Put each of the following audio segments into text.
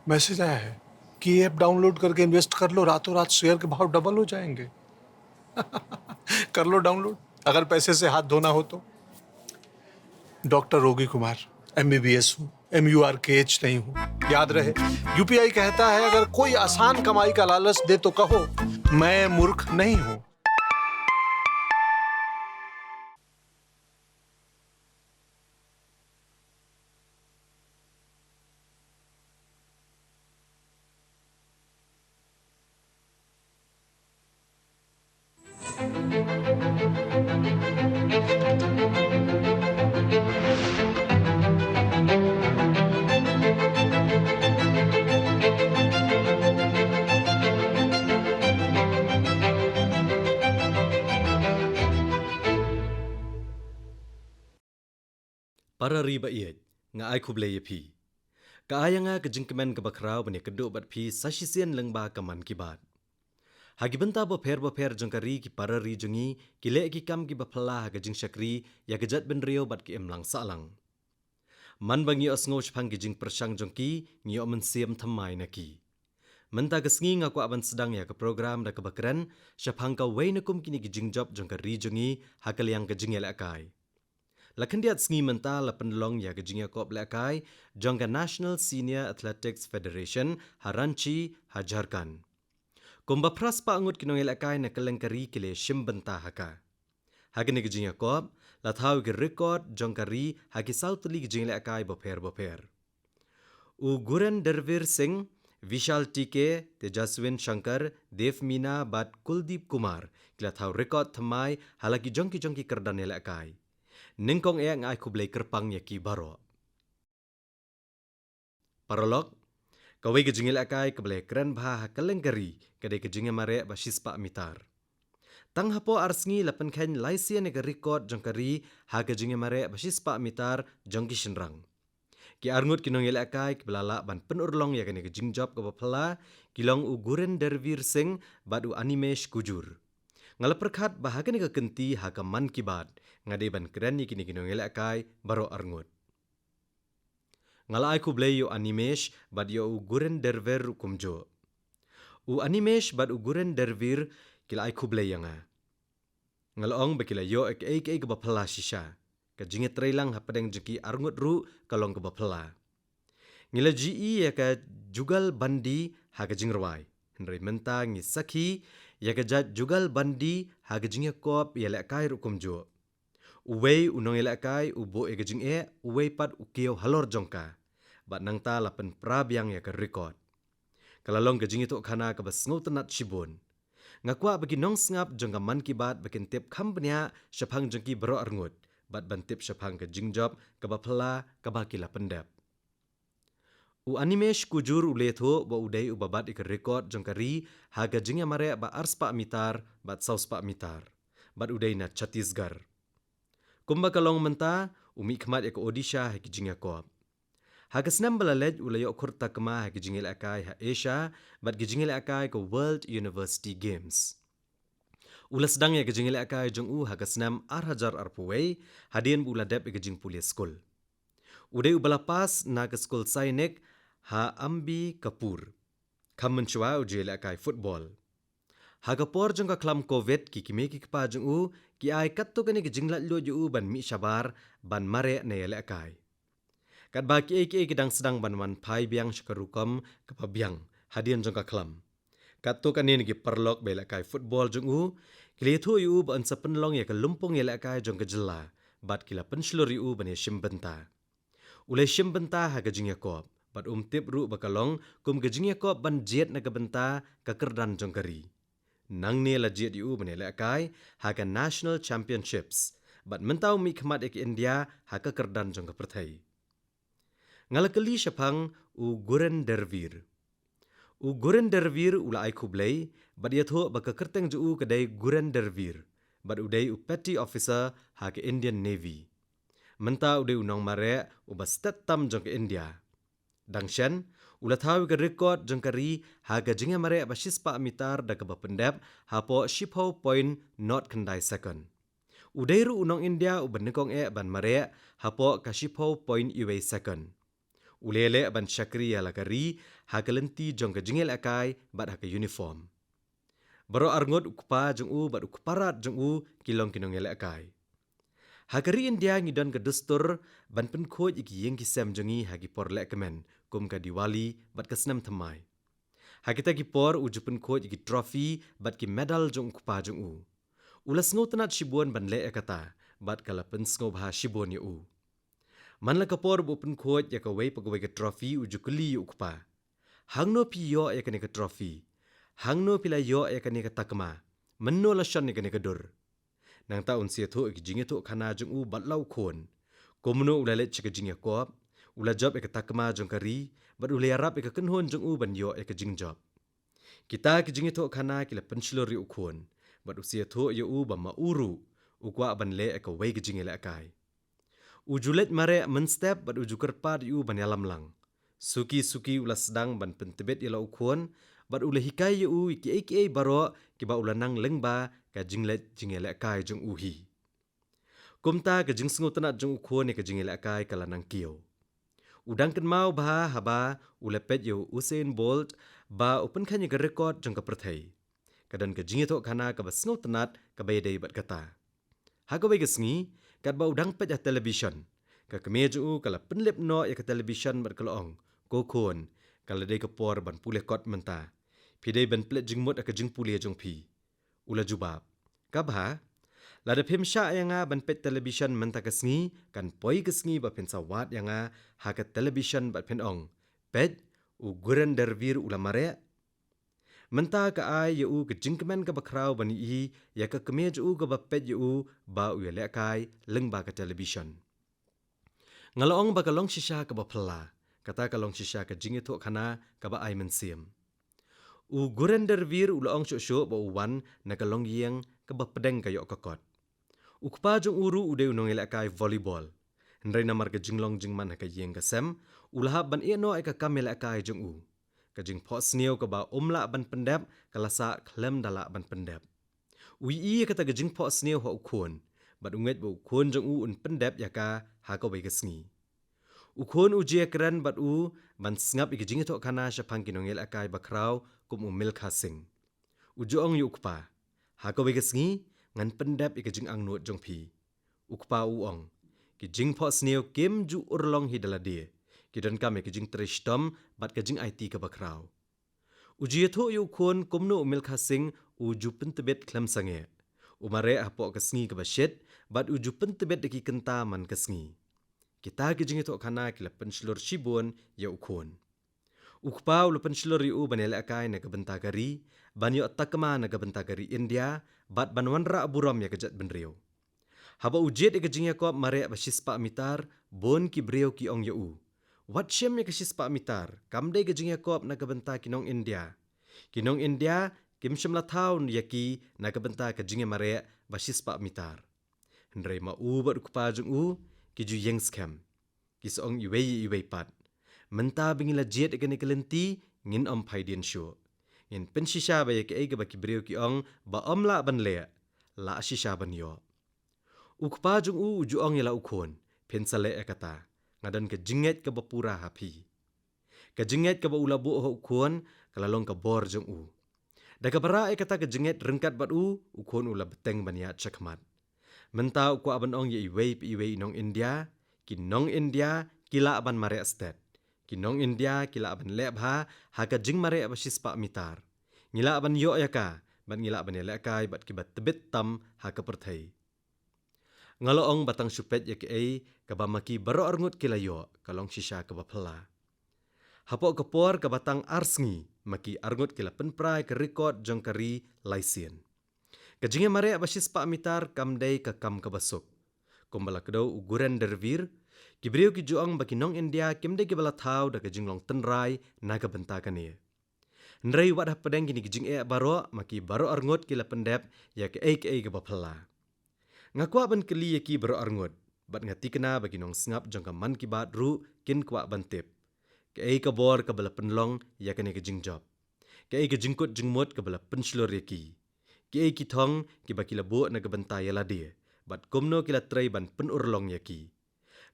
मैसेज आया है कि ये ऐप डाउनलोड करके इन्वेस्ट कर लो, रातों रात शेयर के भाव डबल हो जाएंगे। कर लो डाउनलोड, अगर पैसे से हाथ धोना हो तो। डॉक्टर रोगी कुमार, MBBS हूँ, MURKH नहीं हूँ। याद रहे, UPI कहता है अगर कोई आसान कमाई का लालच दे तो कहो मैं मूर्ख नहीं हूँ। Para riba iet, nga ay kublay pi. Kaaya nga kajingkaman kabakraw bani kado bat pi sasisian lang ba kaman kibat. Hagibanta bo per jangkari ki para ri jungi kile ki kam ki bapala hagajing syakri ya gajat ben rio bat ki emlang salang. Man bangi osngo chpang ki jing persang jongki ngi omen siam thamai naki. Menta gasngi nga ko aban sedang ya ke program da kebakran syapang ka wainakum kini ki jing job jangkari jungi hakal yang kajing akai. Lakan diat sengi mental la penlong ya gejingnya kop lakai jangka National Senior Athletics Federation Haranchi Hajarkan. Kumba pras pa angut kinong lakai na kalengkari kile shimbenta haka. Hagani gejingnya kop la thau ke record jangkari haki sautli gejingnya lakai boper. U Guren Dervir Singh, Vishal TK, Tejaswin Shankar, Dev Meena bat Kuldeep Kumar kila thau record thamai halaki jongki kerdan lakai. Ningkong e ngai kublay kerpang yaki baro. Paralog, kawai kejingil akai kublay keren bah kalengkari kadai kejingil mare basis pa mitar. Tang hapo arsngi lapan kain laisia nega record jangkari ha kejingil mare basis pa mitar jongki shenrang. Ki arngut kinong akai kebelala ban penurlong ya kene kejing job kabapala kilong u Guren Dervir Singh badu Animesh Kujur. Ngalaperkat bahagian ni kekenti haka man kibat ngade ban keren ni kini akai baro arngut. Ngalai ku blei yo Animesh bad yo u Guren Dervir kumjo. U Animesh bad u Guren Dervir kila ai ku blei yanga. Ngalaong bakila yo ek bapala shisha. Kajinget trailang hapadeng jeki arngut ru kalong ke bapala. Ngila GE ya ka jugal bandi haka jingrawai. Henry menta ngi sakhi ya ka jat jugal bandi haka jingya kop ya lakai rukum jo. Uwei unong lakai ubo e gajing uwei pat ukio halor jongka. Bat nang ta lapan prabyang ya ka record. Kalalong gajing itu kana ka basngaw tanat shibon. Ngakwa bagi nong sngap jongka man kibat bakin tip kampanya syapang jongki baro arngut. Bat bantip syapang ka jingjop ka bapala ka bakila pendap. U Animesh Kujur uletho ba udai ubabat ik record jongkari haga jingya mare ba arspa mitar bat sauspa mitar. Bat udai na Chhattisgarh. Kumba kalong menta umi khmat ek Odisha ha kijingya kop. Haga snam balalej ulayo kurta kema ha kijingil akai ha Asia bat kijingil akai ko World University Games. Ulas sedang ya kijingil akai jong u haga snam arhajar arpuwei hadien buladep e kijing pulia school. Udai ubalapas na ke school sainek ha Ambi Kapoor. Kam menchua ujel akai football. Haga por jong ka klam COVID ki kimeki kpa jong u ki ai katto kani ki jinglat lo ju ban mi shabar ban mare ne ele akai. Kat ba ki ek dang sedang ban man pai biang shakarukom kapabiang hadian jong ka klam. Katto kani ni ki perlok bela kai football jong u kiletho yu ban sapen long ya ka lumpong ele akai jong ka jela bat kila penslur yu ban shimbenta. Ulai shimbenta haga jingya kop bat tip ru bakalong kum ka jingya kop ban jet na ka benta ka kerdan jong kari. Nang ne la jet yu bane la kai haka National Championships bat mentau mi khmat ek India haka kerdan jong ka perthai. Ngalakali syapang u Guren Dervir. U Guren Dervir ula ai kublai bat yatho baka kerteng ju kadai Guren Dervir bat udai u petty officer haka Indian Navy. Menta udai unong mare u bastat tam jong ka India. Dangshan ulat hawi ke record jengkari haga jingya mare basis pa mitar da keba pendap hapo shipho point not kendai second. Udairu unong India ubenekong ban mare hapo ka shipho point iwe second. Ulele ban syakri ya lakari hakalenti jong ka jingel akai bat haka uniform. Baro arngot ukpa jong u bat ukparat jong u kilong kinong ele akai. Hakari India ngidon ka dustur ban pen khoj iki yeng kisem jongi hagi por lek kemen kum ka Diwali bat kasnam thamai. Hakita ki por uju pen khoj iki trophy bat ki medal jong ukpa jong u. Ulas ngo tanat shibuan ban le ekata bat kala pen sngo bha shibuan ya u. Man la kapor bu pen khoj ya ka wei pagawai ka trophy uju kuli yu ukpa. Hangno pi yo ya ka ne ka trophy. Hangno pila yo ya ka ne ka takma. Menno la shan ya ka ne ka dur. Nang taun sia thu ik jinge thu khana jong u bat lau khon. Komno ulale chika jinge kop, ula job ek takma jong kari, bat ule arap ek kenhon jong u ban yo ek jing job. Kita ki jinge thu khana kila penslori u khon, bat usia thu yo u ba ma uru, ukwa ban le ek wei ki jinge le akai. Ujulet mare men step bat uju kerpat yu ban yalam lang. Suki ula sedang ban pentebet ila u khon, bat ule hikai yu u iki aka baro ki ba ula nang lengba ka jinglet jingele akai jong u hi. Kumta ka jing sngo tanat jong u khon ka jingele akai kala nang kiyo. Udang kan mau bah haba ule pet yu Usain Bolt ba open khanya ka record jong ka prathai. Kadan ka jinge tho khana ka ba sngo tanat ka bay day bat kata. Haga bay gasngi kat ba udang pet ya television. Ka keme jong u kala penlep no ya ka television bat kalong. Ko khon kala day ka por ban pule kot menta. Pidai ban plet jingmot aka jing pule jong pi. Ula jubab. Kabha, lada pimsha yanga ban pet television menta kasngi kan poi kasngi ba pensa wat yanga haka television bat penong. Pet u guren dervir ula mare. Menta ka ai ya u ka jingkemen ka bakrau bani i ya ka kemej u ka ba pet ya u ba u ya lekai leng ba ka television. Ngalong ba ka long shisha ka ba phala. Kata ka long shisha ka jingi thok khana ka ba ai mensiam. U guren dervir ula ong shok ba uwan na ka long yeng ka ba pedeng ka yok kakot. Ukpa jong uru ude unong ele kai volleyball. Ndrai namar ka jinglong jingman ka yeng ka sem ulahab ban eno ka kamel kai jong u. Ka jing pot sneo ka ba umla ban pendep ka lasa klem dala ban pendep. Ui i kata ka jing pot sneo ho ukhon. Bat unget ba ukhon jong u un pendep ya ka ha ka bai ka sngi. Ukhon ujia keren bat u ban sngap ik jing thok khana shapang kinong ele kai bakrau kum umil khasing. Uju ong yu ukpa. Ha ka bai ka sngi ngan pendep ik jing ang nuot jong pi. Ukpa u ong. Ki jing pot sneo kim ju urlong hi dala dia. Ki don kam ki jing trishtom bat ka jing IT ka bakrau. Uji tho yu khon komno umil khasing uju pentebet klem sange. Umare apo ka sngi ka bashet bat uju pentebet ki kenta man ka sngi. Kita ki jing tho khana ki la penslor shibon ya ukhon. Ukpa ulu penslor yu banele akai na ka benta kari banyo atakma na ka benta kari India bat banwanra aburam ya ka jat benriu. Haba ujet ka jing yakop mare bashispa mitar bon ki breu ki ong ya u. Wat shem ya kashispa mitar, kamde ke jing yakop na kabenta kinong India. Kinong India, kim shem la taun yaki na kabenta ke jing mare bashispa mitar. Ndrai ma u bat ukpa jung u, ki ju yeng skem. Ki soong iwei pat. Menta bingila jet ke nikelenti, ngin om paidien shu. Ngin penshisha ba yaki ega ba ki breu ki ong, ba om la ban le, la ashisha ban yo. Ukpa jung u uju ong yala ukhon, pensale ekata. Ngadan ke jinget ke bapura hapi. Ke jinget ke ba ulabu ho ukhon kalalong ke bor jong u. Da ke bara kata ke jinget rengkat bat u ukhon ula beteng baniat chakmat. Menta ukwa aban ong ye iwei nong India, ki nong India kila aban mare state. Ki nong India kila aban lebha haka jing mare abashispa mitar. Ngila aban yo yaka bat ngila aban lekai bat ki bat tebet tam haka perthai. Ngaloong batang supet ya ke kaba maki baro arngut kilayo kalong shisha kaba phala. Hapo kapor ka batang arsngi maki arngut kila penprai ke record jong kari laisien. Kajinge mare abasis pa mitar kamdai ka kam kabasuk. Kumbala kedo uguren dervir kibriu ki juang baki nong India kimde ki bala thau da kajinglong tenrai na ka benta kani. Nrai wad hapadeng gini kijing baro maki baro arngut kila pendep ya ke ka baphala. Ngakwa ban keli yaki baro arngut, bat ngati kena bagi nong sngap jangka man ki bat ru kin kwa ban tip. Ke ka bor ka bala penlong ya kene ke jingjob. Ke ka jingkut jingmut ka bala penslor yaki. Ke ki thong ki baki labo na ka banta yala dia, bat komno kila tray ban penurlong yaki.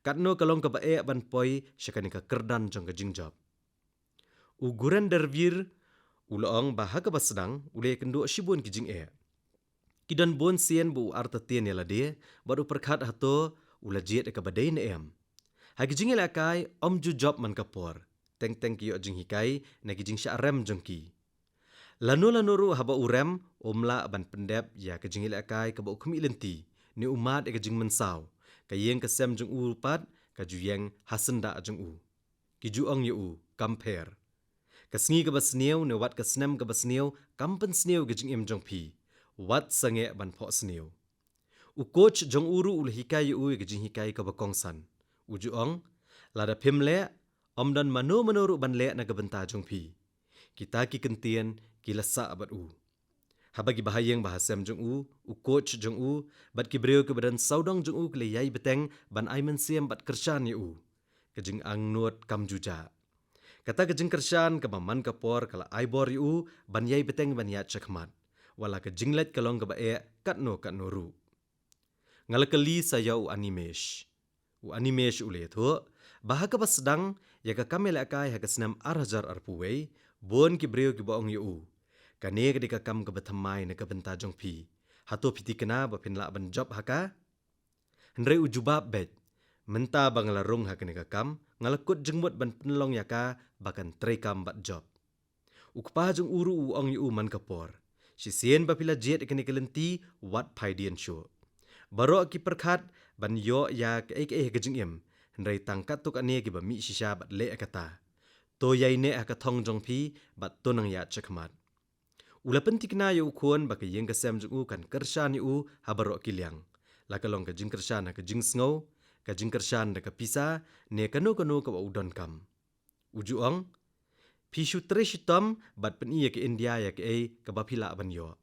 Katno kalong ka ban poi syakane ka kerdan jangka jingjob. Uguran dervir uloong bahaga basdang ule kendo shibun kijing Kidan bon sien bu arta tien yala dia baru perkhat hato ula jet ka badai na Hagijing ila kai om ju job man kapor. Teng ki yo jing hikai na gijing sya rem jongki. Lanu ru haba urem omla ban pendep ya kejing ila kai ka ba ukmi lenti ni umat e kejing mensau. Ka yeng ka sem jong u pat ka ju yeng hasenda jong u. Ki ju ong yu u compare. Ka sngi ka basneu ne wat ka snem ka basneu kampen sneu kejing im jong pi. Wat sange ban pho sneu. U coach jong uru ul hikai yu kejing hikai ka bakongsan. Uju ong lada pimle omdan mano ru ban le na gabenta jong pi. Kita ki kentien ki lasa abat Habagi bahayeng bahasem jong u coach jong bat ki breu ke badan saudong jong kle yai beteng ban aimen siem bat kershan yu. Kejing ang nuot kam juja. Kata kejing kershan ke man kapor kala aibor yu ban yai beteng ban yat chakmat. Wala kejing let kalong ke bae kat no ru. Ngalakali sayau animesh. Animesh ule tho bahaga basdang ya ka kamel akai ha kasnam arhajar arpuwei bon ki breu ki baong yu. Kane ke dika kam ke bethamai na ke benta jong pi. Hato piti kena ba pin la ban job haka. Hendrai ujubab bet. Menta banglarung ha kene ka kam ngalakut jengmut ban penlong yaka bakan trekam bat job. Ukpa jong uru ong yu man kapor. Si sien ba pila jet kene kelenti wat paidian show. Baro ki perkhat ban yo ya ke kejing im. Hendrai tangkat tuk ane ki ba mi shisha bat le akata. To yai ne akathong jong pi bat tonang ya chakmat. Ula pentik na yu kuon baka yeng kasem jung kan kershan yu habaro kiliang. Lakalong ka jing kershan ka jing snow, ka jing kershan da ka pisa ne kano ka udon kam. Uju ong pishu treshitom bat pen iya ke India ya ke ka bapila ban yo.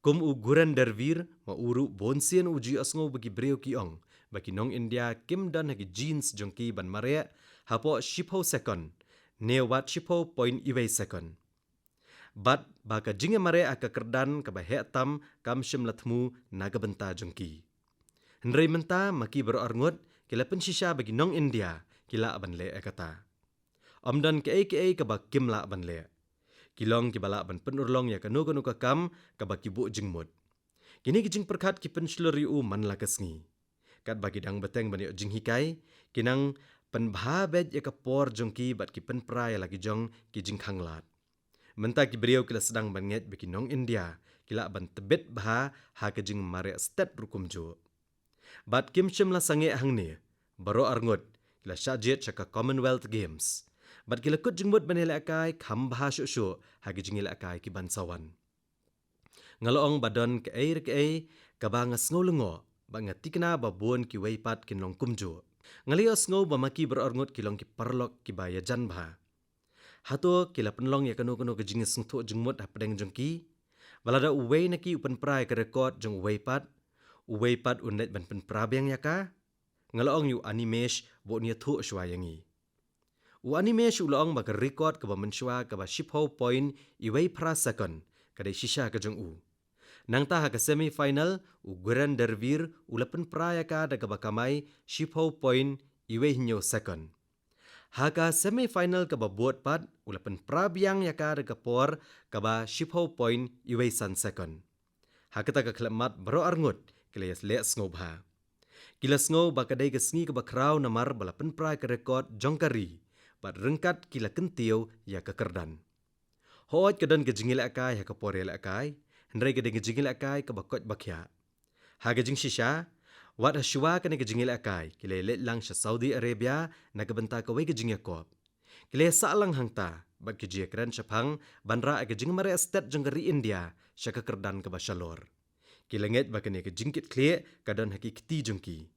Kum uguran dervir ma uru bonsien uji asngo bagi breu ki ong bagi nong India kim dan hagi jeans jongki ban mare hapo shipho second ne wat shipho point iway second. Bat baka jinge mare aka kerdan ka bahe tam kam shim latmu naga benta jongki. Hendrai menta maki bero arngut kila pensisha bagi nong India kila ban le akata. Omdan ke ka ba kim la ban le. Kilong ki bala ban penurlong ya kanu ka kam ka ba kibu jingmut. Kini ki jing perkhat ki penslur yu man la kasngi. Kat bagi dang beteng ban yo jing hikai kinang penbhabet ya ka por jongki bat ki penprai lagi jong ki jing khanglat. Menta ki beliau kila sedang banget bagi nong India kila ban tebet bah ha ke jing mare stet rukum jo. Bat kim shim la sange hang ni baro arngut kila syajet chaka Commonwealth Games. Bat kila kut jingmut banele akai kham bah syu ha ke jingil akai ki bansawan. Ngaloong badon ke ka ba ngasngo lengo ba ngatikna ba bon ki weipat kin long kumjo. Ngalios ngo ba maki baro arngut kilong ki parlok ki ba yajan bah. Hato kila penlong ya kano ke jingis sengtu jengmut ha pedeng jengki. Balada uwei naki upan prai ke rekod jeng uwei pat unet ban pen prabiang yaka. Ngalaong yu animesh bo nia thu shwayangi. U animesh ulaong ba ke rekod ke ba menshwa ke ba shipho point iwei pra second kadai shisha ke jeng u. Nang ta ha ke semi final u guran dervir ulapen praya ka da ke ba kamai shipho point iwei nyo second. Haka semi-final ka ba buat pat ulapan prabiang yaka da kapor ka ba shipho point iway san second. Haka ta ka klamat baro arngut kila yas le sngov ha. Kila sngov ba kadai ka sngi ka ba kraw namar balapan prai ka rekod jongkari bat rengkat kila kentiyo ya ka kerdan. Hoot ka dan ka jingil akai ha ka porel akai, hendrai ka dan ka jingil akai ka ba kot bakya. Haka jing shisha wat hashwa ka ka jingil akai kila let lang sa Saudi Arabia na kabenta ka way ka jing Yakob. Kila sa lang hangta bag ka jia kran syapang banra ka jing mare estet jengari India sya ka kerdan ka ba shalor. Kila nget ba ka jingkit kli ka dan hakikti jengki.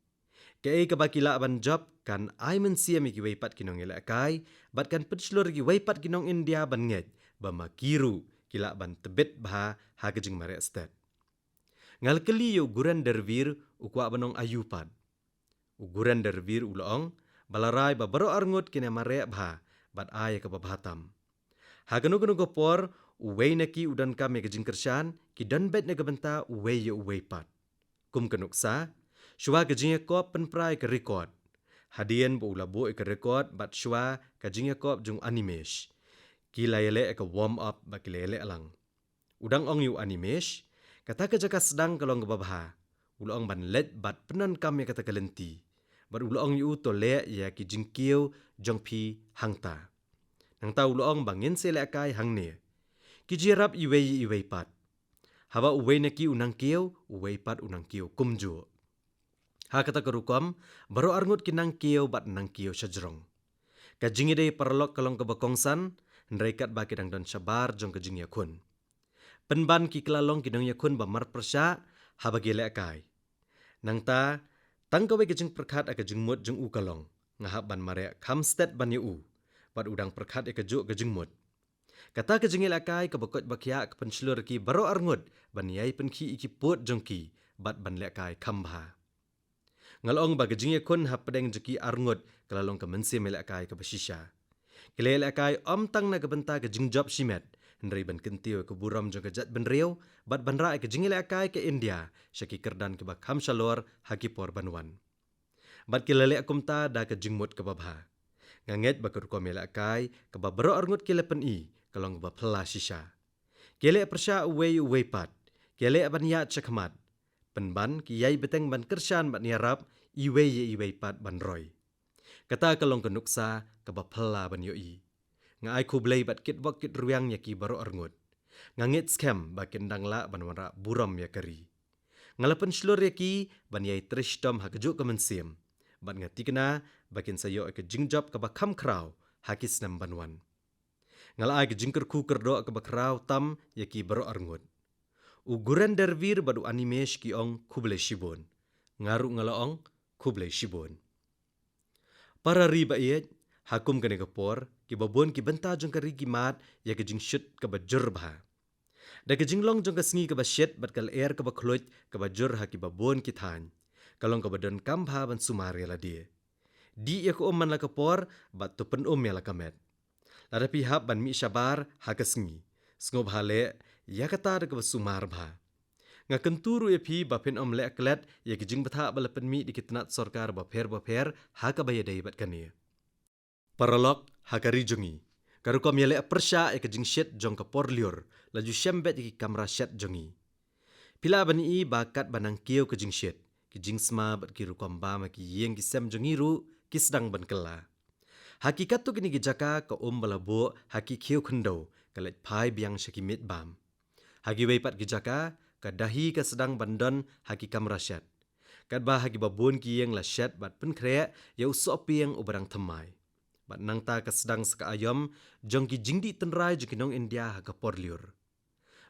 Ka ba kila ban job kan ay men siya mi ki waypat kinong ila akai bat kan petslor ki waypat kinong India ban nget ba makiru kila ban tebet bah ha ka jing mare estet. Ngalkeli yu guran dervir ukwa banong ayupan. Uguran dervir ulong balarai ba baro arngut kina mare bha bat ay ka babhatam. Haganu ko por uwei naki udan kame ka jingkershan ki dan bet na gabenta uwei yu uwei pat. Kum kanuksa shwa ka jing Yakob penprai ka record. Hadian bu labo ek record bat shwa ka jingakop jung animesh. Kilayele ek warm up ba kilele alang. Udang ong yu animesh, kata ka jaka sedang kalong babha. Ulong ban let bat penan kam ya kata kalenti. Bat ulong yu to le ya ki jingkiu jong pi hangta. Nang ta ulong bangin se le kai hangne. Ki jirap iwei pat. Hawa uwei na ki unang kiu, uwei pat unang kiu kumju. Ha kata kerukom, baru arngut kinang kiu bat nang kiu sajrong. Ka jingide parlok kalong ke bakongsan, nreikat ba kidang don sabar jong ke jing yakun. Penban ki kelalong kidang yakun ba mar persya, ha bagi le kai. Nang ta, tang kawe ke jing perkat ke jing mut jong u kalong, ngahap ban mare kamstet ban yu, bat udang perkat ke juk ke jing mut. Kata ke jingil akai ke bakot bakya ke penslur ki baru arngut ban yai penki iki put jong ki, bat ban le kai kambha. Ngalong ba ke jing yakun ha pedeng jeki arngut kelalong ke mensi melek kai ke besisha. Kelele kai om tang na ke benta ke jing job simet, Hendrai ban kentiu ke buram jong ke jat ban riau, bat ban ra ke jingile akai ke India, syaki kerdan ke bakham shalor haki por banwan. Bat kelele akumta da ke jingmut ke babha. Nganget ba kerko mele akai ke ba bero arngut kele pen i, kalong ba pela shisha. Kele persya uwei pat, kele ban ya chakmat. Penban ki yai beteng ban kersyan bat niarap, iwei pat ban roy. Kata kalong ke nuksa ke ba pela ban yoi. Nga ai kublai bat kit wak kit ruyang ya ki baru arngut. Ngangit scam ba kendang la ban wara buram ya keri. Ngalapan slur ya ki ban yai trishdom ha kejuk ke mensim. Bat ngati kena bakin sayo ke jingjop ke bakam krau hakis nam banwan. Ngala ai ke jingker ku kerdo ke bakrau tam ya ki baru arngut. Uguran dervir badu animesh ki ong kublai shibun. Ngaru ngalaong kublai shibun. Para riba iet hakum kene kapor ki babon ki benta jong kari ki mat ya ke jing shit ke bajur bah. Da ke jinglong jong ke sengi ke basyet bat kal air ke bakloit ke bajur ha ki babon ki than. Kalong ke badan kambha ban sumari la dia. Di ya ko man la kapor bat tu pen ya la kamet. Lada pihap ban mi syabar ha ke sengi. Sengob hale ya kata da ke sumar bah. Nga kenturu ya pi bapin le aklet ya ke jing betha balapen mi dikitnat sorkar baper ha ke bayadai bat kania. Paralok hakari jongi. Karu kom yale persya e kejing syet jong ke porliur. Laju syembet ki kamera syet jongi. Pila bani i bakat banang kieu kejing syet. Kejing sma bat ki rukom ba ma ki yeng ki sem jongi ru ki sedang ban kela. Hakikat tu kini gijaka ke balabo haki kieu kendo kalet pai biang syakimit bam. Hagi weipat gijaka ke dahi ke sedang bandon haki kamera syet. Kat ba hagi babun ki yeng la syet bat pen krek ya usop yang ubarang temai. Bat nang ta ke sedang seka ayam, jong ki jingdi tenrai jong kinong India ha ke porliur.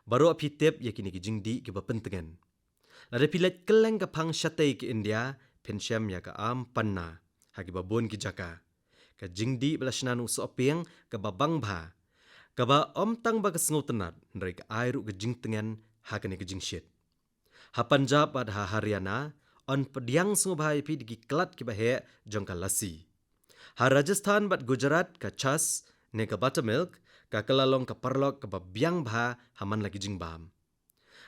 Baru api tip ya kini ki jingdi ki bapentengan. Lada pilet keleng ke pang syatai ke India, pensyam ya ke am panna, ha ki babon ki jaka. Ke jingdi belasnan usopiang ke babang bha. Ke ba om tang ba ke sengu tenat, nrai ke airu ke jing tengan ha kini ke jing syit. Ha Punjab ad ha Haryana, on pediang sengu bha ipi di klat ki bahe jong ka lasi. Ha Rajasthan bat Gujarat ka chas ne ka buttermilk ka kelalong ka parlok ka babiang bha haman lagi jingbam.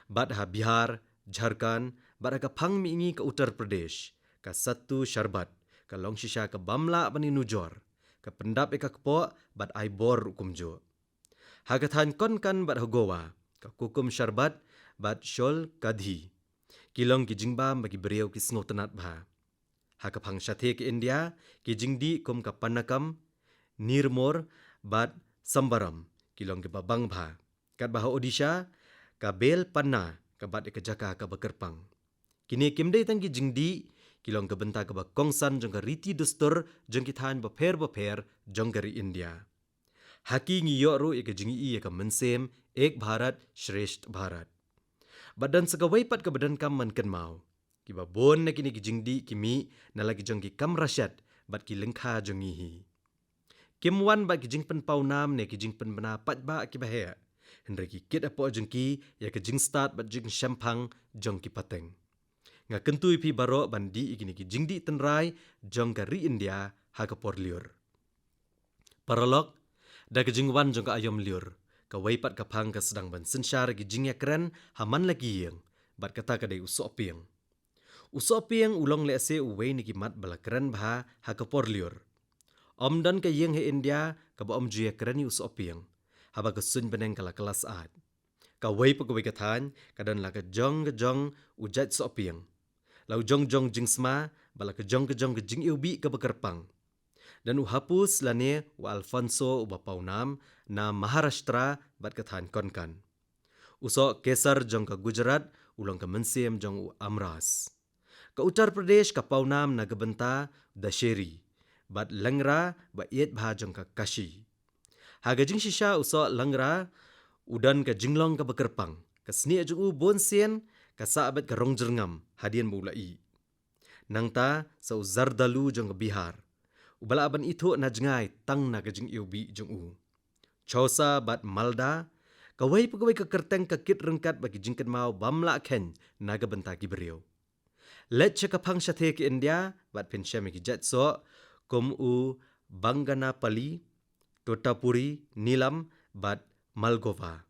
Bat ha Bihar, Jharkhand, bat ka pang mi ingi ka Uttar Pradesh ka satu syarbat ka long shisha ka bamla bani nujor ka pendap ka kepo bat ai bor kumjo. Ha ka than kon kan bat ha Goa ka kukum syarbat bat shol kadhi. Kilong ki jingbam bagi beriau ki sngo tenat bha. Ha ka phang syathe ke India ki jingdi kum ka panakam nirmor bat sambaram kilong ke babang bha kat bah Odisha ka bel panna ka bat ke jaka ka bakerpang kini kimdei tang ki jingdi kilong ke benta ka bakongsan jong ka riti dustur jong ki than baper jong kari India haki ngiyo ru ke jingi i ka mensem ek Bharat Shresht Bharat badan segawai pat ka badan kam man ken mau ki babon na kini ki jingdi kimi na lagi jong ki kam rasyat bat ki lengkha jongi hi. Kim wan bat ki jing pen pau nam ne ki jing pen bena pat ba ki bahe. Hendra ki kit apo jong ki ya ki jing start bat jing syampang jong ki pateng. Nga kentui pi baro bandi ikini ki jingdi tenrai jong ka ri India ha ka porliur. Paralok da ki jing wan jong ka ayom liur. Ka waipat ka pang ka sedang ban sensyar ki jing ya keren haman lagi yang bat kata ka dai usopiang. Usopiang ulong le ase uwei ni kimat bala keren bha ha kapor liur. Omdan ka yeng he India ka ba om juya kerani usopiang. Haba ka sun beneng kala kelas at. Ka wei pa ka than kadan la ka jong ujat sopiang. Lau jong jingsma bala ka jong ka jing iubi ka bakerpang. Dan uhapus lane wa Alfonso ubapaunam na Maharashtra bat ka than konkan. Uso Kesar jong ka Gujarat ulong ka Mensiem jong u Amras. Ka Uttar Pradesh ka paunam na BYNTA Dasheri. Bat Langra ba iet bha jong ka Kashi. Haga jing shisha uso Langra udan ka jinglong ka bakerpang. Ka sni jong u bonsien ka saabet ka rongjerngam hadian bulai. Nangta sa Zardalu jong ka Bihar. Ubala aban itu na jengai tang na ka jing iubi jong u. Chausa bat Malda kawai pagawai ka kerteng ka kit rengkat bagi jingkan mau bamla ken naga benta ki beriau. Let cakapang syathe ki India bat pensyam ki jatso kum u Bangana Pali, Totapuri, Nilam bat Malgova.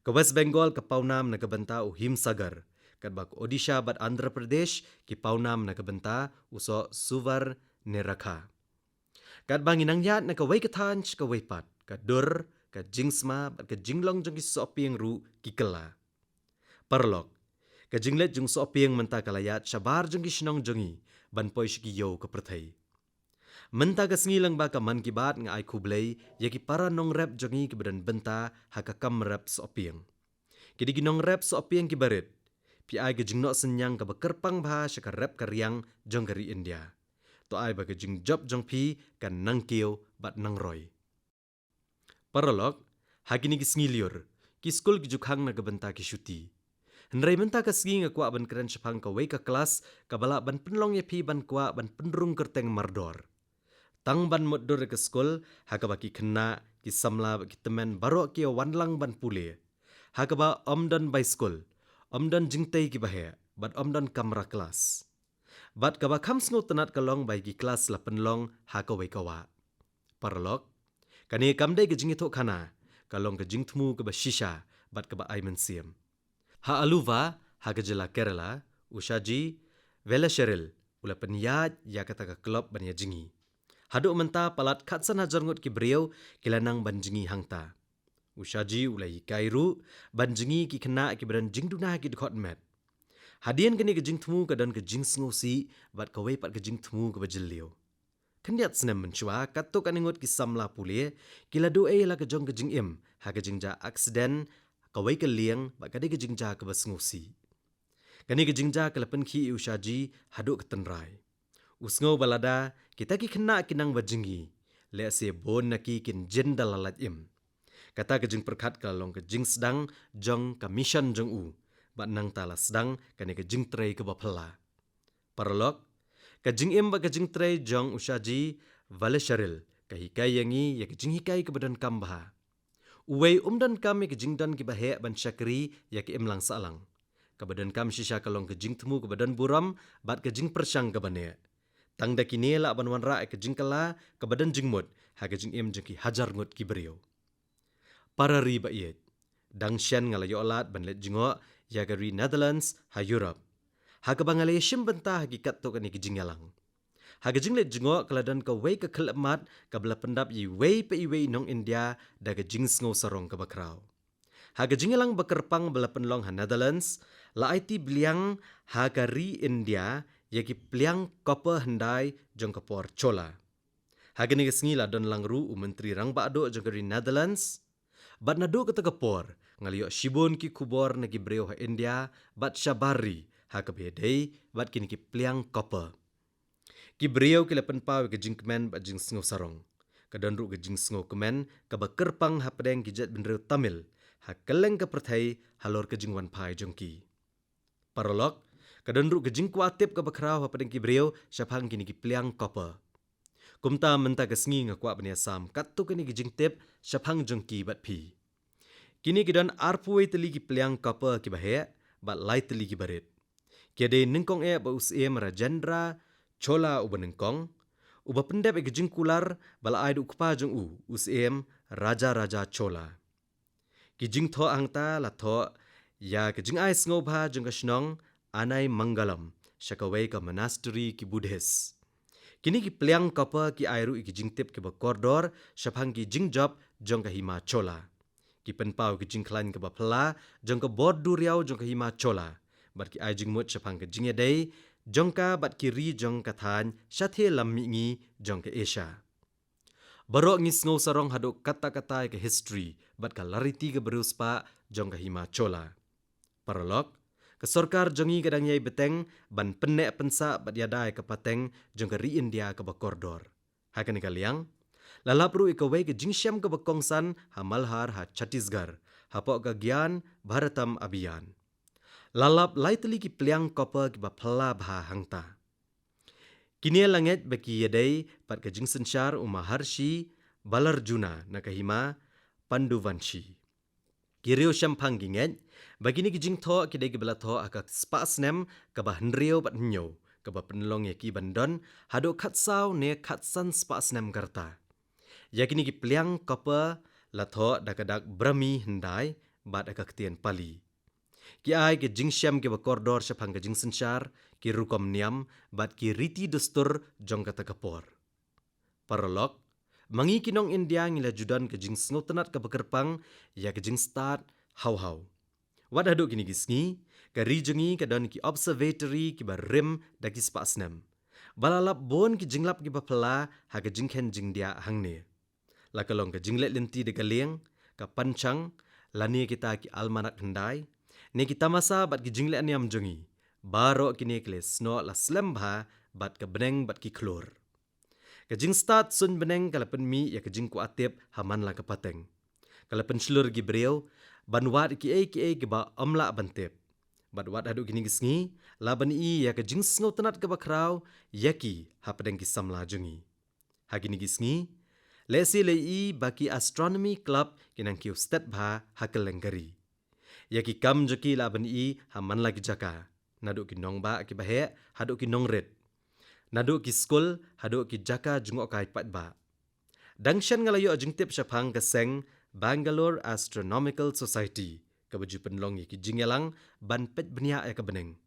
Ka West Bengal ka paunam naga benta u Himsagar. Kat bak Odisha bat Andhra Pradesh ki paunam naga benta uso Suvar Nerakha. Kat bang inangyat na kawai kathan kawai pat ka dur ka jingsma bat ka jinglong jong ki sopiang ru ki kela. Parlok ka jinglet jong sopiang menta kalayat syabar jong ki shnong jongi ban poi shiki yo ka prathai. Menta ka sngilang ba ka man ki bat nga ai kublay ya ki para nong rep jongi ki badan benta ha ka kam rep sopiang. Kidi ki nong rep sopiang ki barit. Pi ai ka jingno senyang ka bakerpang bha syaka rep ka riang jong kari India. To ai ba ka jing job jong pi kan nang kio bat nang roy. Paralog, hagini ki sngilyur, ki skul ki jukhang na gabenta ki syuti. Henry menta ka sngi nga kwa ban keren syapang ka wei ka kelas, ka bala ban penlong ye pi ban kwa ban penrung kerteng mardor. Tang ban modor ke skul, haka ba ki kena, ki samla ba ki temen baro ki wanlang ban pule. Haka ba omdan by skul, omdan jingtay ki bahe, bat omdan kamera kelas. Bat ka ba kam sngo tenat kalong by ki kelas la penlong haka wei kawa. Paralog, kani kamday ke jing ito kana, kalong ke jing tmu ke ba shisha, bat ke ba ay mensiam. Ha aluva, ha ke jela Kerala, ushaji, vela sheril, ula penyat ya kata ke klub ban ya jingi. Haduk menta palat katsan hajar ngot ki beriau, kilanang ban jingi hangta. Ushaji ula hikairu, ban jingi ki kena ki badan jing dunah ki dekot met. Hadian kini ke jing tmu ke dan ke jing sengosi, bat kawai pat ke jing tmu ke ba jeliu. Kendiat senem mencua kato kaningot ki samla pulie kila doe la ke jong ke jing im ha ke jing ja aksiden kawai ke liang ba kade ke jing ja ke basngusi. Kani ke jing ja ke lepen ki ushaji hadu ke tenrai. Usngo balada kita ki kena kinang bajingi le se bon naki kin jin dalalat im. Kata ke jing perkat kalong ke jing sedang jong ka mission jong u ba nang tala sedang kani ke jing trei ke bapela. Paralog kajing im ba kajing tray jong ushaji vale sharil kahikai yangi ya kajing hikai ke badan kambha. Uwei umdan kam ya kajing dan ki bahe ban syakri ya ki imlang salang. Ke badan kam shisha kalong kajing temu ke badan buram bat kajing persyang ke bane. Tang da kini la ban wanra kajing kala ke badan jingmut ha kajing im jeng ki hajar ngut ki beriau. Para ri ba iet. Dang shen ngalayo alat ban let jingo ya gari Netherlands ha Europe. Haga bangalay shim benta hakikat to kani kijingalang. Haga jinglet jingo kaladan ka wei ka kelamat ka bela pendap yi wei pe iwei nong India da ka jing sngo sarong ka bakrau. Haga jingalang bakerpang bela penlong ha Netherlands la IT bliang haga ri India yaki pliang koper hendai jong kapor chola. Haga ni kesngi la don langru u menteri rang bado jong ka ri Netherlands bat nado ka tagapor ngaliyo shibon ki kubor na gibreo ha India bat shabari ha kabedei bat kini ki pliang koper. Ki beriau ki lepen pau ke jing kemen bat jing sngo sarong. Kadan ru ke jing sngo kemen ka ba kerpang ha pedeng ki jet benreu Tamil ha keleng ke perthai halor ke jing wan pai jongki. Parolog kadan ru ke jing kuatip ka bakrau ha pedeng ki beriau syapang kini ki pliang koper. Kumta menta ke sngi ngakwa benia sam katu kini ki jing tip syapang jongki bat pi. Kini kidan arpuai teli ki pliang koper ki bahe bat lai teli ki barit. Kiade ningkong ba usiem rajendra chola uba ningkong uba pendep e gejing kular bala ai du kpa jong u usiem raja chola. Kijing tho angta la tho ya kejing ai sngo bha jong ka shnong anai mangalam syakawai ka monastery ki Buddhist. Kini ki pliang kapa ki airu ki jingtip ki ba koridor syapang ki jingjob jong ka hima chola. Ki penpau ki jingklan ka ba pela jong ka bordu riau jong ka hima chola. Bat ki ai jingmut syapang ka jingedai jong ka bat ki ri jong ka than syathe lammi ngi jong ka Asia. Barok ngis ngau sarong haduk kata-kata ke history bat ka lariti ke beruspa jong ka hima chola. Paralog, ke sorkar jongi kadang yai beteng ban penek pensa bat yadai ke pateng jong ke ri India ke bakordor. Hakan ka liang, lalapru ikawai ke jingsyam ke bakongsan ha Malhar ha Chhattisgarh, hapok ke Gyan Bharatam Abhiyan. Lalap laiteli ki pliang kopa ki bapla bha hangta. Kini langit baki yadai pat ke jingsensyar Maharshi Balarjuna nakahima Panduvanshi. Kirio syampang ginget, bagini ki jingtho ki dai gebela tho aka spasnem ka bah nrio bat nyo, ka bah penlong ya ki bandon, hado khatsau ne khatsan spasnem karta. Yakini ki pliang kopa la tho dakadak brami hendai bat aka ketien pali. Ki ai ke jingsyam ke bakordor syapang ke jingsensyar, ki rukom niam bat ki riti dustur jong kata kapor. Paralog, mangi kinong India ngila judan ke jing sngotenat ke bekerpang ya ke jing start hau-hau. Wad haduk kini gisngi, ke rijengi ke don ki observatory ki barim da ki spasnem. Balalap bon ki jinglap ki bapela ha ke jingken jing dia hangne. La kalong ke jinglet lenti de galeng, ke pancang, lani kita ki almanak hendai, ne kita masa bat ki jinglet niam jongi. Baro kini kle sno la slembha bat ke beneng bat ki klor. Kajing start sun beneng kalapan mi ya kajing ku atip haman la kapateng. Kalapan slur gi breu ban wat ki ba amla bantip. Bat wat hadu gini gisngi laban I ya kajing sngo tenat ke bakrau yaki hapadeng ki samla jungi. Hagini gisngi lesi lei baki astronomy club kinang ki ustat bha hakelengari. Yaki kam joki laban I haman lagi jaka. Nadu ki nong ba ki bahe hadu ki nong red. Nadu ki skul, hadu ki jaka jungok kai pat ba. Dangshan ngalayo jingtip syapang keseng Bangalore Astronomical Society, kabaju penlong ki jingyalang ban pet benia ya kebeneng.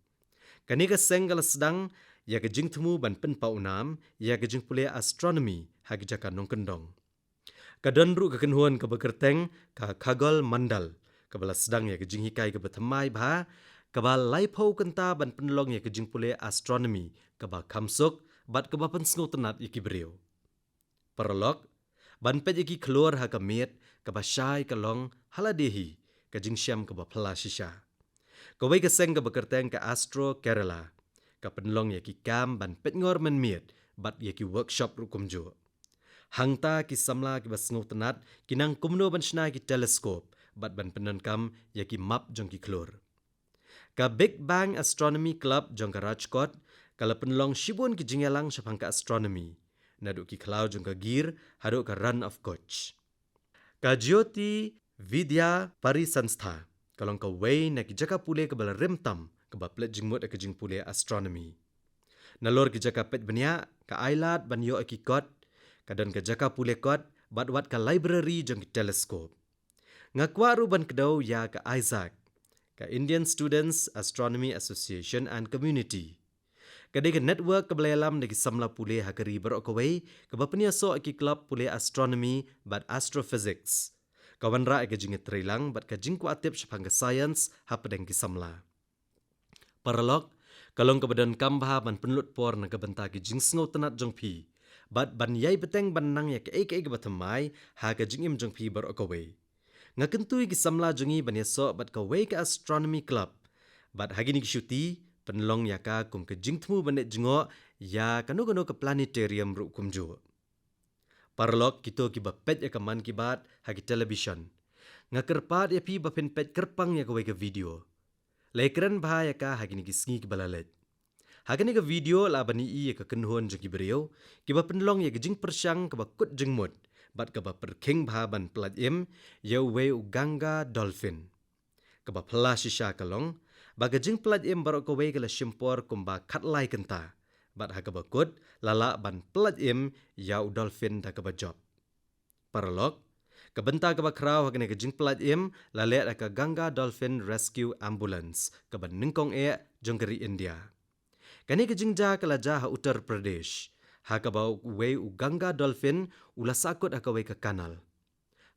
Kani keseng kala sedang ya ke jing temu ban pen paunam ya ke jing pule astronomy hagi jaka nong kendong. Kadon ru kekenhuan ke bekerteng ka kagol mandal kabala sedang ya ke jing hikai ke betemai ba kabal laipau kenta ban penlong ya ke jing pule astronomy kaba kamsuk bat kaba pensngo tenat iki beriu. Paralog, ban pet iki keluar ha kamiet kaba syai kalong haladehi ka jing syam kaba pela shisha. Kawai keseng kaba kerteng ka Astro Kerala, ka penlong ya ki kam ban pet ngor men miet bat ya ki workshop rukum jo. Hangta ki samla ki basngo tenat kinang kumno ban syna ki teleskop bat ban penan kam ya ki map jong ki klur. Ka Big Bang Astronomy Club jong ka Rajkot, kala penlong shibun ki jingyalang syapang ka astronomy. Nadu ki klau jong ka gir, hadu ka run of coach. Ka Jyoti Vidya Parisanstha, kalong ka way na ki jaka pule ka bala rimtam, ka ba plet jingmut ka jing pule astronomy. Nalor ki jaka pet benya, ka ailat ban yo ki kot, kadon ka jaka pule kot, bat wat ka library jong ki teleskop. Ngakwaru ban kedau ya ka Isaac, ka Indian Students Astronomy Association and Community. Kadai ke network ke belayalam deki samla pule hakari berok kawai ke bapenia so aki club pule astronomy bat astrophysics. Kawan ra ke jinget trilang bat ke jingku atip syapang ke science hapadeng ki samla. Paralog, kalong ke badan kambha ban penlut por na ke benta ki jing sngo tenat jong pi. Bat ban yai beteng ban nang ya ke ke batamai ha ke jingim jong pi berok kawai. Ngakentui ki samla jongi ban yasok bat kawai ke astronomy club. Bat hagini ki syuti, penlong ya ka kum ke jingtmu banet jengok ya kano-kano ke planetarium ruk kumjo. Parlok kito ki bapet ya kaman ki bat hagi television. Ngakerpat ya pi bapen pet kerpang ya kawai ke video. Laikran bah ya ka hagini ki sngi ki balalet. Hagini ke video la bani I ya ke kenhuan jeng ki beriau, ki bapenlong ya ke jing persyang ke bakut jengmut. Bat kaba perking bahaban pelat im, ya we uganga dolphin. Kaba pela shisha kalong, baga jing pelat im barok kawai kala shimpor kumba katlai kenta. Bat ha kaba kut, lala ban pelat im, ya u dolphin da kaba job. Paralog, kabenta kaba krau hagane ke jing pelat im, lalet aka Ganga Dolphin Rescue Ambulance, kaba ningkong jong keri India. Kani ke jingja kalaja ha Uttar Pradesh. Ha kabau we u Ganga dolphin ula sakut ha kawe ke kanal.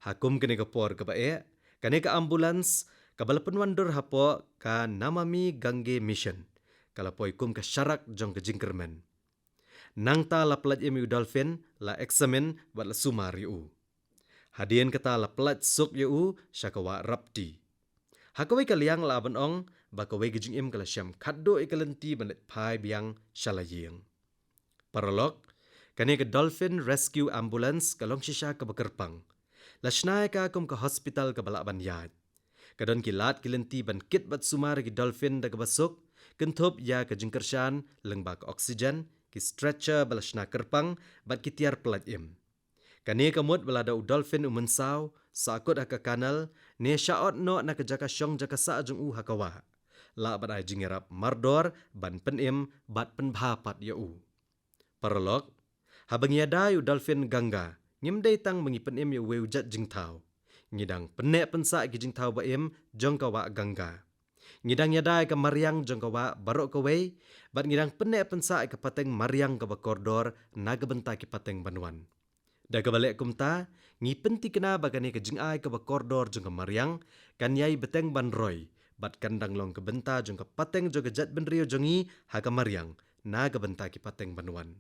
Hakum kene ke por ke bae. Kani ke ambulans kabala penwandur hapo ka Namami Gange Mission. Kala poi kum ke syarak jong ke jingkermen. Nangta la pelat emu dolphin la eksamen bat la sumar yu. Hadien kata la pelat suk yu syakawa rapti. Hakawai kaliang la aban ong bakawai gijing im kala syam kaddo ikalenti banet pai biang shalaying. Paralog kani ke dolphin rescue ambulance kalong shisha ke bekerpang. La shnai ka kum ke hospital ke balak ban yad. Kadon kilat kilenti ban kit bat sumar ki dolphin da ke basuk kentup ya ke jingkershan lengbak oksigen ki stretcher balashna kerpang bat ki tiar pelat im. Kani kamut balada u dolphin u mensau sakut haka kanal ne syaot no na ke jaka syong jaka sa jung u hakawa. La bat ai jingerap mardor ban penim bat penbhapat ya u. Paralog habang yadai u dolphin Ganga ngimdei tang mengi penim ya weu jat jingtau. Ngidang penek pensa ki jingtau baim jong kawa Ganga. Ngidang yadai ke Mariang jong kawa barok kawai, bat ngidang penek pensa ke pateng Mariang ke bakordor naga benta ki pateng Banuan. Da ke balik kumta, ngi penti kena bagani ke jingai ke bakordor jong ke Mariang, kan yai beteng Banroy, bat kandang long ke benta jong ke pateng jong ke jat benrio jongi ha ke Mariang, naga benta ki pateng Banuan.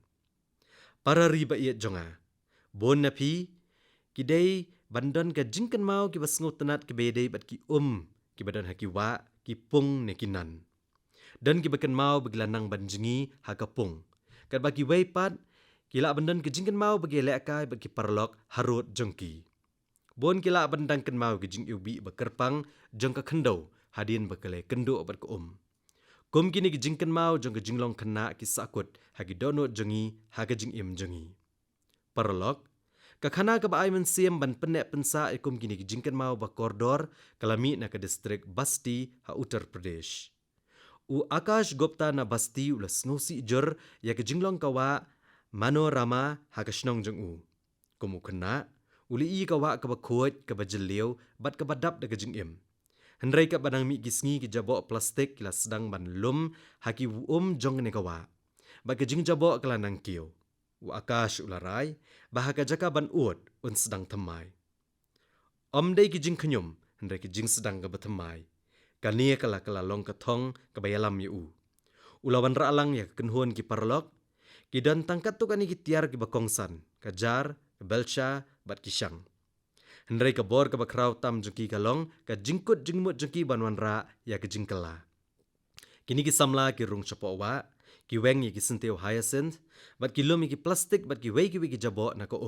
Para riba iet jonga, bon napi, kidei bandon ke jingkan mau ki basngu tenat ke bedei bat ki ki badan haki wa ki pung ne kinan. Dan ki bakan mau begilanang banjingi ha ka pung. Kat bagi weipat kila bandan ke jingkan mau bagi lekai bagi parlok harut jongki. Bon kila bandang kan mau ke jing ubi bekerpang jong ka kendau hadin bakale kendo bat ke Kum kini ke jingkan mau jong ke jinglong kena ki sakut hagi donut jongi ha ke jing im jongi. Parlok kakana ke baai mensiam ban penek pensa ikum kini jingkan mau bakordor kalami na ke distrik Basti ha Uttar Pradesh. U Akash Gupta na Basti ula snusi jur ya ke jinglong kawa Manorama ha ke shnong jong u. Kumu kena uli i kawa ke bakut ke bajeliu bat ke badap da ke jingim. Hendrai ke badang mi gisngi ke jabok plastik kila sedang ban lum haki jong ne kawa. Ba ke jing jabok kala nang kiu. U Akash ularai bahaka jaka ban uot un sedang temai. Dei ki jing kenyum, hendai ki jing sedang ke betemai. Kania kala long ketong ke bayalam yu. Ulawan raalang ya kenhuan ki parlok, ki dan tangkat tu kani ki tiar ki bakongsan, kajar, ke belcha, bat kisang. Hendai ke bor ke bakrau tam jengki kalong, ke jingkut jingmut jengki banwan ra ya ke jingkela. Kini ki samla ki rung cepok wa, ki weng ki senteu hyacinth, bat ki lum ki plastik bat ki wei ki jabok na ko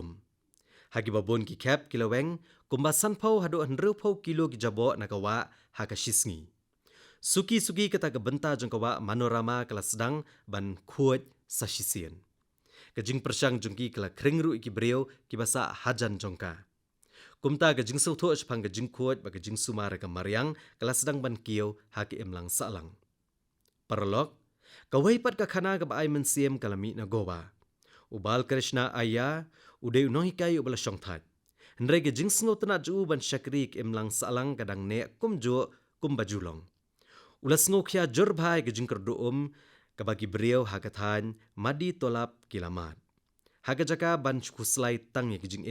Hagi babon ki cap ki laweng, kumba sanpau hado 100 kilo ki jabok na kawa haka shisngi. Suki-suki kata ke benta jong kawa Manorama kala sedang ban kuat sasisian. Kejing persyang jongki kala kringru iki breu ki basa hajan jongka. Kumta kejing sauto sepang kejing kuat ba kejing sumar ke Mariang kala sedang ban kiau haki emlang salang. Parlok kawai pat ka khana ka baai mensiam kalami na gowa. Ubal Krishna aya udai unohi kai ubala shongthat. Hendrai ke jing sngo tena ju ban syakrik emlang salang kadang ne kumjo kumbajulong. Ulas sngo khia jur bhai ke jing kerdu ka bagi beriau hakathan madi tolap kilamat. Haga jaka ban kuslai tang ke jing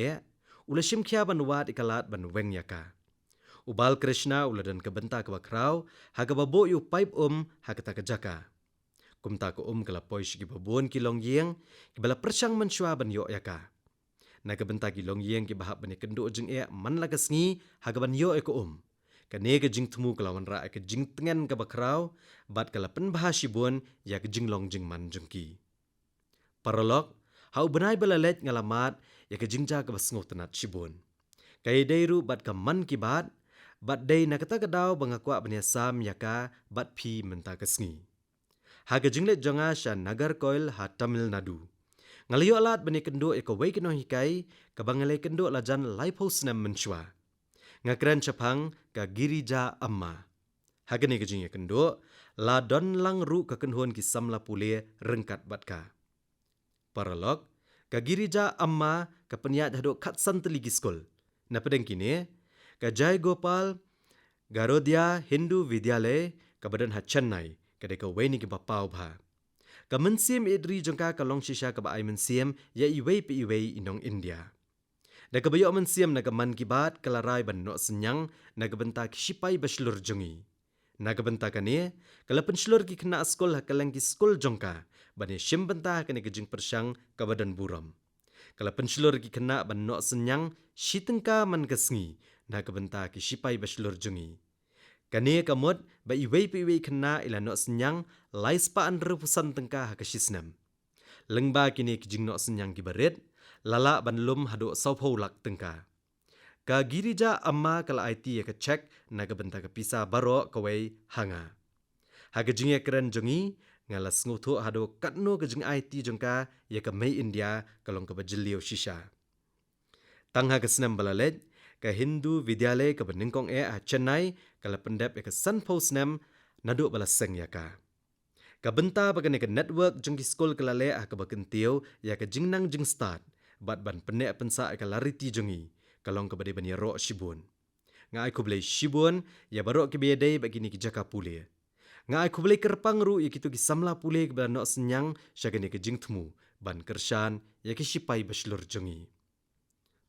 ulasim khia ban wat ikalat ban weng yaka. Ubal Krishna uladan ke benta ke bakrau haga babo yu pipe hakata ke jaka. Kumta ko kala poi shigi babon ki long yeng ki bala persyang mensyua ban yo yaka. Na ke benta ki long yeng ki bahap ban kendo jeng man la kesngi haga ban yo ko Kane ke jing temu kelawan ra ke jing tengen ke bakrau bat kala pen bahasibun ya ke jing long jing man jengki. Paralog hau benai balalet ngalamat ya ke jingja ke basngo tenat sibun. Kai deiru bat ke man ki bat dei na kata kedau bangakwa baniasam yaka bat pi menta kesngi. Haga jinglet jonga sya Nagar Koil ha Tamil Nadu. Ngaliyo alat bani kendo eko wei keno hikai kabangale kendo lajan laipos nem mensyua. Ngakran capang ka Girija Amma. Haga ni kejing ya kendo la don lang ru ka kenhuan ki samla pule rengkat batka. Paralog ka Girija Amma ka peniat hado katsan teligi skol. Na pedeng kini ka Jai Gopal Garodia Hindu Vidyalay ka badan ha Chennai kadai ka weni ki bapau bha. Ka mensiam idri jongka kalong shisha ka ba ai mensiam ya iwei pe iwei inong India. Da ka bayo mensiam na ka man ki BAAT kalarai ban no senyang na ka benta ki shipai baslur jongi. Na ka benta ka ne kala penslur ki kena skol ha kalang ki skol jongka bani shim benta ka ne ka jing persyang ka badan buram. Kala penslur ki kena ban no senyang shitengka man kasngi na ka benta ki shipai baslur jongi. Kane kamot ba iwei pe iwei kena ila no senyang lais pa an repusan tengka ha kasisnam. Lengba kini ki jing no senyang ki baret lala ban lum hado saupau lak tengka. Ka girija amma kala IT ya ka cek na ka benta ka pisa baro kawai hanga. Ha ka jing ya keren jongi ngalas ngutu hado katno ka jing IT jongka ya ka mei India kalong ka bajilio shisha. Tangha ka senam balalet ka Hindu Vidyalay ka beningkong a Chennai kala pendep ya ka Sanpau senam nadu balaseng ya ka. Ka benta bagane ka network jong ki skol kalale ka bakentio ya ka jingnang jing start bat ban pene pensa ka lariti jongi kalong ka bade bani ro shibun. Nga ai kublai shibun ya baro ki bedai bagini ki jaka pule. Nga ai kublai kerpang ru ya kitu ki samla pule ka no senyang syagane ka jingtmu ban kershan ya ki shipai baslur jongi.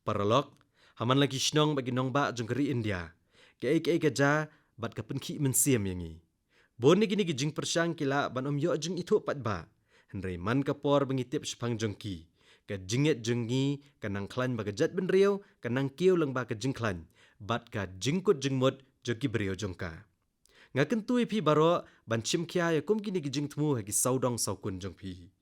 Paralog haman lagi shnong bagi nong ba jong keri India. Ke ke ja bat ka penki mensiam yangi. Bon ni gini jing persyang kila ban yo jeng itu pat ba. Henry man kapor bengitip sepang jongki. Ka jinget jengi kanang klan baga jat ben riau kanang kiu lang ba ka jingklan. Bat ka jingkut jengmut jogi beriau jongka. Nga kentui pi baro ban chimkia ya kum gini jing temu hagi saudong saukun jongpi.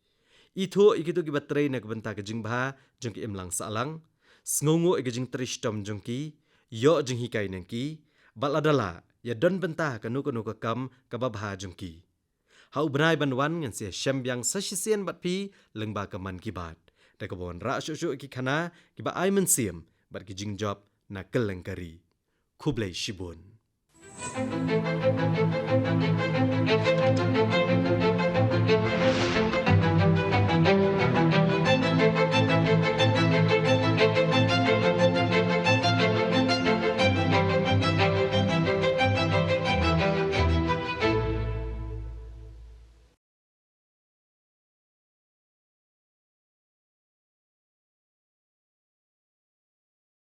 Itu ikitu ki batray na kabenta ka jing baha jongki imlang saalang. Sngongo ika jing trishtom jongki. Yo jing hikay nangki. Baladala ya don bentah kanu ka kam kababha jongki. Hau benai banwan ngan siya syambyang sasisian bat pi lengba ka man ki BAAT. Da kabon ra syuk ki kana ki ba ai mensiam bat ki jing job na kelengkari. Kublai shibun.